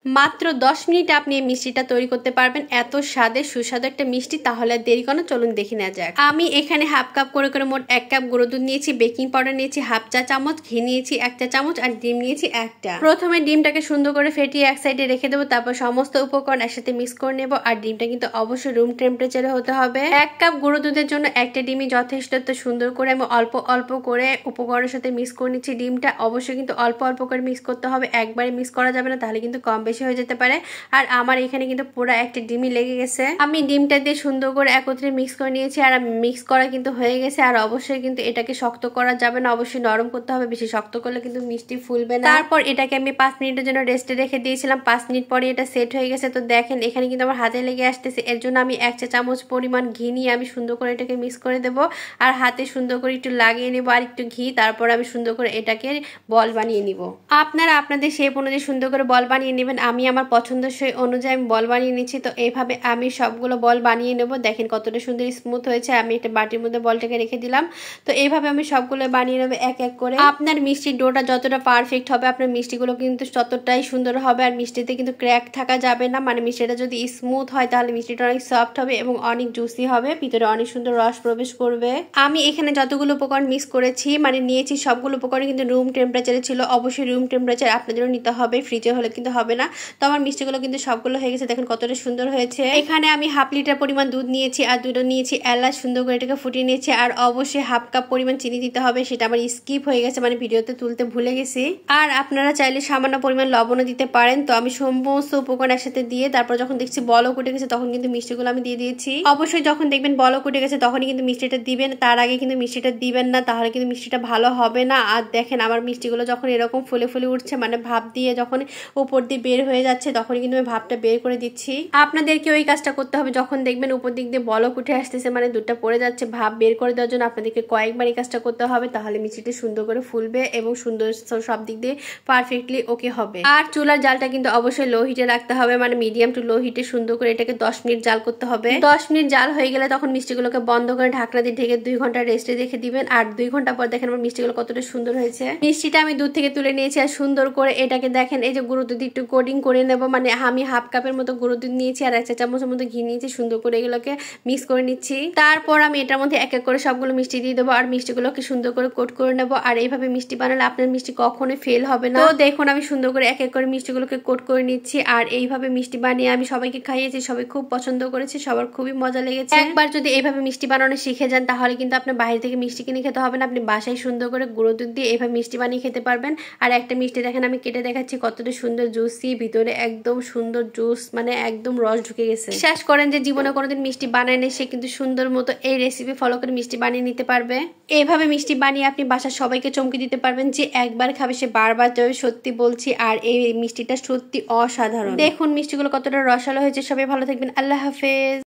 মাত্র 10 মিনিটে আপনি এই মিষ্টিটা তৈরি করতে পারবেন। এত স্বাদের সুস্বাদু একটা মিষ্টি। তাহলে দেরি কেন, চলুন দেখে নেওয়া যাক। আমি এখানে হাফ কাপ করে মোট 1 কাপ গুঁড়ো দুধ নিয়েছি, বেকিং পাউডার নিয়েছি হাফ চা চামচ, ঘি নিয়েছি 1 চা চামচ আর ডিম নিয়েছি একটা। প্রথমে ডিমটাকে সুন্দর করে ফেটিয়ে এক সাইডে রেখে দেবো, তারপর সমস্ত উপকরণ একসাথে মিক্স করে নেবো। আর ডিমটা কিন্তু অবশ্যই রুম টেম্পারেচারে হতে হবে। 1 কাপ গুঁড়ো দুধের জন্য একটা ডিমই যথেষ্ট। তো সুন্দর করে আমি অল্প অল্প করে উপকরণের সাথে মিক্স করে নিচ্ছি। ডিমটা অবশ্যই কিন্তু অল্প অল্প করে মিক্স করতে হবে, একবারে মিক্স করা যাবে না, তাহলে কিন্তু কম বেশি হয়ে যেতে পারে। আর আমার এখানে কিন্তু পুরো একটা ডিমই লেগে গেছে। আমি ডিমটা দিয়ে সুন্দর করে একত্রে মিক্স করে নিয়েছি। আর মিক্স করা কিন্তু হয়ে গেছে। আর অবশ্যই কিন্তু এটাকে শক্ত করা যাবে না, অবশ্যই নরম করতে হবে, বেশি শক্ত করলে কিন্তু মিষ্টি ফুলবে না। তারপর এটাকে আমি 5 মিনিটের জন্য রেস্টে রেখে দিয়েছিলাম। 5 মিনিট পরে এটা সেট হয়ে গেছে। তো দেখেন এখানে কিন্তু আমার হাতে লেগে আসতেছে। এর জন্য আমি 1 চা চামচ পরিমাণ ঘি নিয়ে আমি সুন্দর করে এটাকে মিক্স করে দেবো। আর হাতে সুন্দর করে একটু লাগিয়ে নেবো আর একটু ঘি। তারপর আমি সুন্দর করে এটাকে বল বানিয়ে নিব। আপনারা আপনাদের শেপ অনুযায়ী সুন্দর করে বল বানিয়ে নেবেন। আমি আমার পছন্দসই অনুযায়ী আমি বল বানিয়ে নিচ্ছি। তো এইভাবে আমি সবগুলো বল বানিয়ে নেব। দেখেন কতটা সুন্দর স্মুথ হয়েছে। আমি একটা বাটির মধ্যে বলটাকে রেখে দিলাম। তো এইভাবে আমি সবগুলো বানিয়ে নেব এক এক করে। আপনার মিষ্টির ডোটা যতটা পারফেক্ট হবে আপনার মিষ্টিগুলো কিন্তু ততটাই সুন্দর হবে। আর মিষ্টিতে কিন্তু ক্র্যাক থাকা যাবে না, মানে মিষ্টিটা যদি স্মুথ হয় তাহলে মিষ্টিটা অনেক সফট হবে এবং অনেক জুসি হবে, ভিতরে অনেক সুন্দর রস প্রবেশ করবে। আমি এখানে যতগুলো উপকরণ মিক্স করেছি মানে নিয়েছি সবগুলো উপকরণ কিন্তু রুম টেম্পারেচারে ছিল। অবশ্যই রুম টেম্পারেচার আপনাদেরও নিতে হবে, ফ্রিজে হলে কিন্তু হবে না। তো আমার মিষ্টিগুলো কিন্তু সবগুলো হয়ে গেছে। দেখেন কতটা সুন্দর হয়েছে। এখানে আমি হাফ লিটার পরিমাণ দুধ নিয়েছি আর দুটো নিয়েছি এলাচ, সুন্দর করে এটাকে ফুটিয়ে নিয়েছি। আর অবশ্যই হাফ কাপ পরিমাণ চিনি দিতে হবে, সেটা আমার স্কিপ হয়ে গেছে, মানে ভিডিওতে তুলতে ভুলে গেছি। আর আপনারা চাইলে সামান্য পরিমাণ লবণও দিতে পারেন। তো আমি সমস্ত উপকরণ একসাথে দিয়ে তারপর যখন দেখছি বলও উঠে গেছে তখন কিন্তু মিষ্টিগুলো আমি দিয়ে দিয়েছি। অবশ্যই যখন দেখবেন বলও উঠে গেছে তখনই কিন্তু মিষ্টিটা দিবেন, তার আগে কিন্তু মিষ্টিটা দিবেন না, তাহলে কিন্তু মিষ্টিটা ভালো হবে না। আর দেখেন আমার মিষ্টিগুলো যখন এরকম ফুলে ফুলে উঠছে, মানে ভাপ দিয়ে যখন উপর দিয়ে বের হয়ে যাচ্ছে তখনই কিন্তু আমি ভাপটা বের করে দিচ্ছি। আপনাদেরকে ওই কাজটা করতে হবে যখন দেখবেন উপর দিক দিয়ে বলক উঠে আসতেছে, মানে দুধটা পড়ে যাচ্ছে, ভাপ বের করে দেওয়ার জন্য আপনাদেরকে কয়েকবার এই কাজটা করতে হবে, তাহলে মিষ্টিটা সুন্দর করে ফুলবে এবং সুন্দর সব দিক দিয়ে পারফেক্টলি ওকে হবে। আর চুলার জালটা কিন্তু অবশ্যই লো হিটে রাখতে হবে, মানে মিডিয়াম টু লো হিটে সুন্দর করে এটাকে 10 মিনিট জাল করতে হবে। 10 মিনিট জাল হয়ে গেলে তখন মিষ্টিগুলোকে বন্ধ করে ঢাকনা দিয়ে ঢেকে 2 ঘন্টা রেস্টে রেখে দিবেন। আর 2 ঘন্টা পর দেখেন আমার মিষ্টিগুলো কতটা সুন্দর হয়েছে। মিষ্টিটা আমি দুধ থেকে তুলে নিয়েছি আর সুন্দর করে এটাকে দেখেন এই যে গুঁড়ো দুধ একটু কোটিং করে নেব, মানে আমি হাফ কাপের মতো গুঁড়ো দুধ নিয়েছি আর 1 চা চামচের মতো ঘি নিয়েছি, সুন্দর করে এগুলোকে মিক্স করে নিচ্ছি। তারপর আমি এটার মধ্যে এক এক করে সবগুলো মিষ্টি দিয়ে দেবো আর মিষ্টিগুলোকে সুন্দর করে কোট করে নেবো। আর এইভাবে মিষ্টি বানালে আপনার মিষ্টি কখনোই ফেল হবে না। তো দেখুন আমি সুন্দর করে এক এক করে মিষ্টিগুলোকে কোট করে নিচ্ছি। আর এইভাবে মিষ্টি বানিয়ে আমি সবাইকে খাইয়েছি, সবাই খুব পছন্দ করেছে, সবার খুবই মজা লেগেছে। একবার যদি এইভাবে মিষ্টি বানানো শিখে যান তাহলে কিন্তু আপনার বাইরে থেকে মিষ্টি কিনে খেতে হবে না, আপনি বাসায় সুন্দর করে গুঁড়ো দুধ দিয়ে এইভাবে মিষ্টি বানিয়ে খেতে পারবেন। আর একটা মিষ্টি দেখেন আমি কেটে দেখাচ্ছি, কতটা সুন্দর জুসি, ভিতরে একদম সুন্দর জুস, মানে একদম রস ঢুকে গেছে। বিশ্বাস করেন যে জীবনে কোনোদিন মিষ্টি বানায় নেই সে কিন্তু সুন্দর মতো এই রেসিপি ফলো করে মিষ্টি বানিয়ে নিতে পারবে। এইভাবে মিষ্টি বানিয়ে আপনি বাসার সবাইকে চমকে দিতে পারবেন, যে একবার খাবে সে বারবার যাবে, সত্যি বলছি। আর এই মিষ্টিটা সত্যি অসাধারণ। দেখুন মিষ্টিগুলো কতটা রসালো হয়েছে। সবাই ভালো থাকবেন, আল্লাহ হাফেজ।